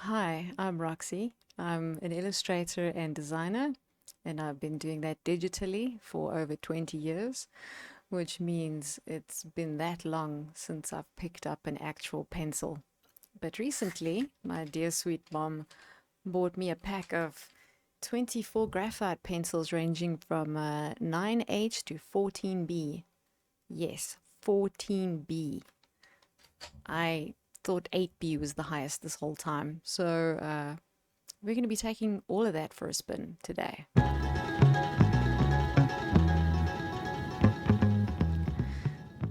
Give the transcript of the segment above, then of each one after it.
Hi, I'm Roxy. I'm an illustrator and designer, and I've been doing that digitally for over 20 years, which means it's been that long since I've picked up an actual pencil. But recently, my dear sweet mom bought me a pack of 24 graphite pencils ranging from 9H to 14B. Yes, 14B. I thought 8B was the highest this whole time. So we're going to be taking all of that for a spin today.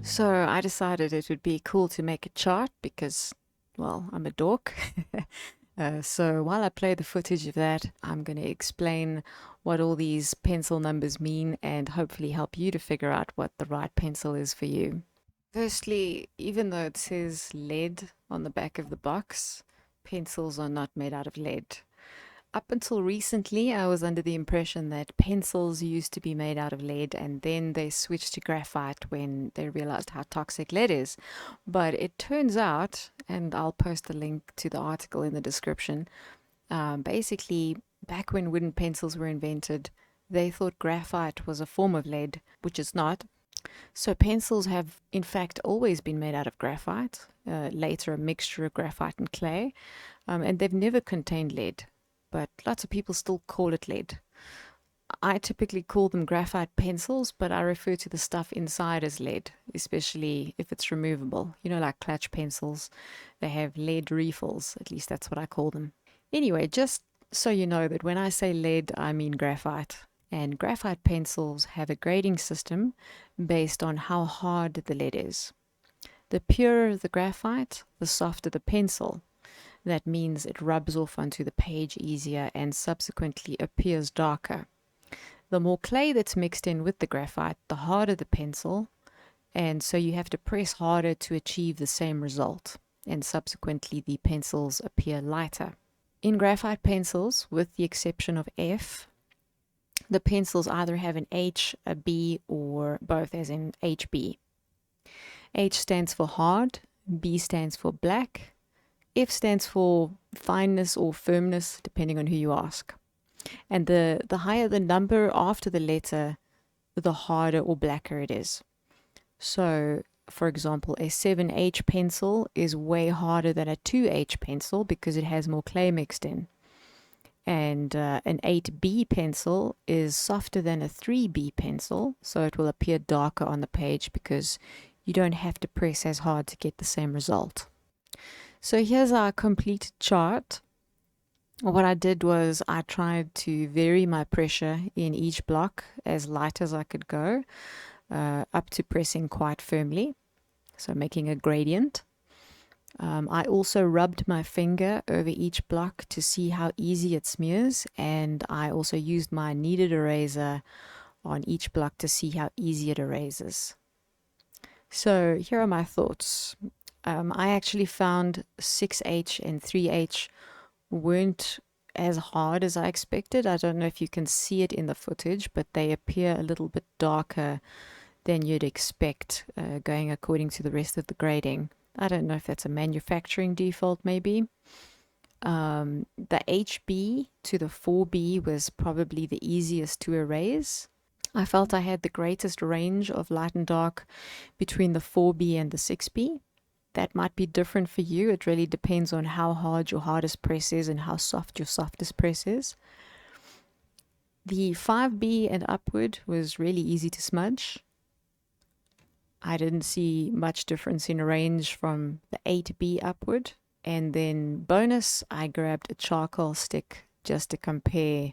So I decided it would be cool to make a chart because, well, I'm a dork. So while I play the footage of that, I'm going to explain what all these pencil numbers mean and hopefully help you to figure out what the right pencil is for you. Firstly, even though it says lead on the back of the box, pencils are not made out of lead. Up until recently, I was under the impression that pencils used to be made out of lead and then they switched to graphite when they realized how toxic lead is. But it turns out, and I'll post a link to the article in the description, basically, back when wooden pencils were invented, they thought graphite was a form of lead, which it's not. So pencils have, in fact, always been made out of graphite, later a mixture of graphite and clay, and they've never contained lead, but lots of people still call it lead. I typically call them graphite pencils, but I refer to the stuff inside as lead, especially if it's removable. You know, like clutch pencils, they have lead refills, at least that's what I call them. Anyway, just so you know that when I say lead, I mean graphite. And graphite pencils have a grading system based on how hard the lead is. The purer the graphite, the softer the pencil. That means it rubs off onto the page easier and subsequently appears darker. The more clay that's mixed in with the graphite, the harder the pencil, and so you have to press harder to achieve the same result, and subsequently the pencils appear lighter. In graphite pencils, with the exception of F, the pencils either have an H, a B, or both, as in HB. H stands for hard, B stands for black, F stands for fineness or firmness, depending on who you ask. And the higher the number after the letter, the harder or blacker it is. So, for example, a 7H pencil is way harder than a 2H pencil because it has more clay mixed in. And an 8B pencil is softer than a 3B pencil, so it will appear darker on the page because you don't have to press as hard to get the same result. So here's our complete chart. What I did was I tried to vary my pressure in each block as light as I could go, up to pressing quite firmly, so making a gradient. I also rubbed my finger over each block to see how easy it smears, and I also used my kneaded eraser on each block to see how easy it erases. So here are my thoughts. I actually found 6H and 3H weren't as hard as I expected. I don't know if you can see it in the footage, but they appear a little bit darker than you'd expect, going according to the rest of the grading. I don't know if that's a manufacturing default, maybe. The HB to the 4B was probably the easiest to erase. I felt I had the greatest range of light and dark between the 4B and the 6B. That might be different for you. It really depends on how hard your hardest press is and how soft your softest press is. The 5B and upward was really easy to smudge. I didn't see much difference in range from the 8B upward. And then bonus, I grabbed a charcoal stick just to compare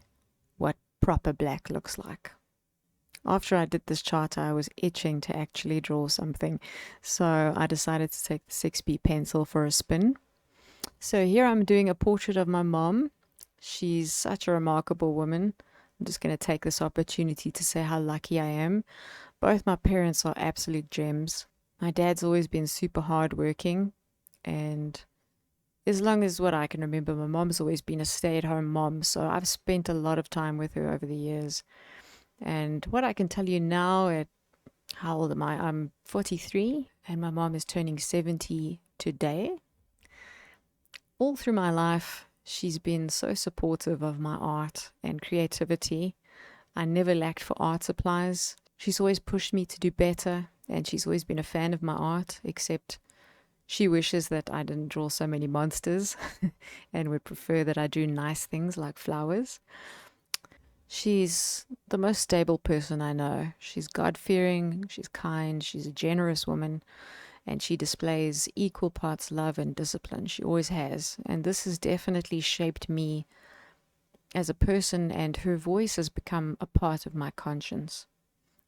what proper black looks like. After I did this chart, I was itching to actually draw something, so I decided to take the 6B pencil for a spin. So here I'm doing a portrait of my mom. She's such a remarkable woman. I'm just going to take this opportunity to say how lucky I am. Both my parents are absolute gems. My dad's always been super hardworking, and as long as what I can remember, my mom's always been a stay-at-home mom, so I've spent a lot of time with her over the years. And what I can tell you now, at how old am I? I'm 43, and my mom is turning 70 today. All through my life, she's been so supportive of my art and creativity. I never lacked for art supplies. She's always pushed me to do better, and she's always been a fan of my art, except she wishes that I didn't draw so many monsters and would prefer that I do nice things like flowers. She's the most stable person I know. She's God-fearing, she's kind, she's a generous woman, and she displays equal parts love and discipline. She always has. And this has definitely shaped me as a person, and her voice has become a part of my conscience.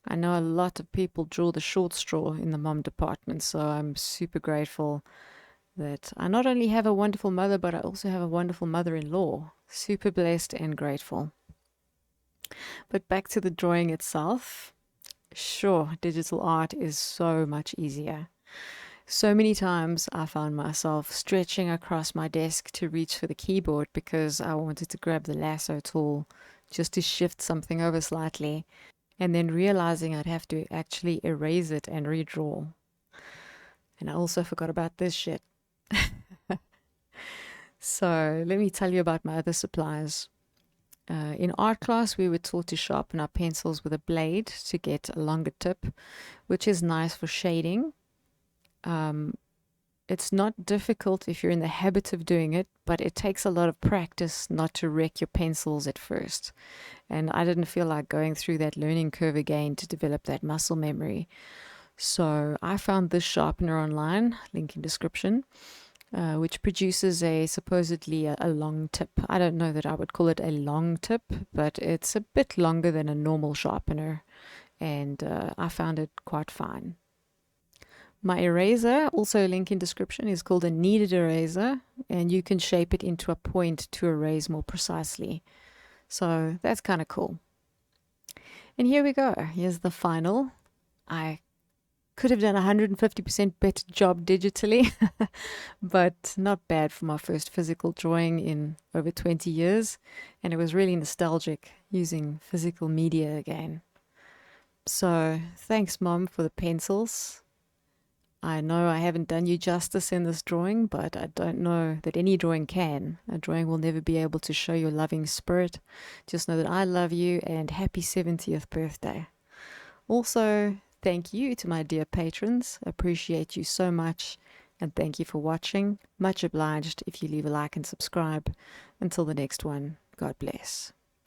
I know a lot of people draw the short straw in the mom department, so I'm super grateful that I not only have a wonderful mother, but I also have a wonderful mother-in-law. Super blessed and grateful. But back to the drawing itself. Sure, digital art is so much easier. So many times I found myself stretching across my desk to reach for the keyboard because I wanted to grab the lasso tool just to shift something over slightly, and then realizing I'd have to actually erase it and redraw. And I also forgot about this shit. So let me tell you about my other supplies. In art class, we were taught to sharpen our pencils with a blade to get a longer tip, which is nice for shading. It's not difficult if you're in the habit of doing it, but it takes a lot of practice not to wreck your pencils at first. And I didn't feel like going through that learning curve again to develop that muscle memory. So I found this sharpener online, link in description, which produces supposedly a long tip. I don't know that I would call it a long tip, but it's a bit longer than a normal sharpener, and I found it quite fine. My eraser, also a link in description, is called a Kneaded Eraser, and you can shape it into a point to erase more precisely. So that's kind of cool. And here we go. Here's the final. I could have done a 150% better job digitally, but not bad for my first physical drawing in over 20 years. And it was really nostalgic using physical media again. So thanks, Mom, for the pencils. I know I haven't done you justice in this drawing, but I don't know that any drawing can. A drawing will never be able to show your loving spirit. Just know that I love you, and happy 70th birthday. Also, thank you to my dear patrons. Appreciate you so much, and thank you for watching. Much obliged if you leave a like and subscribe. Until the next one, God bless.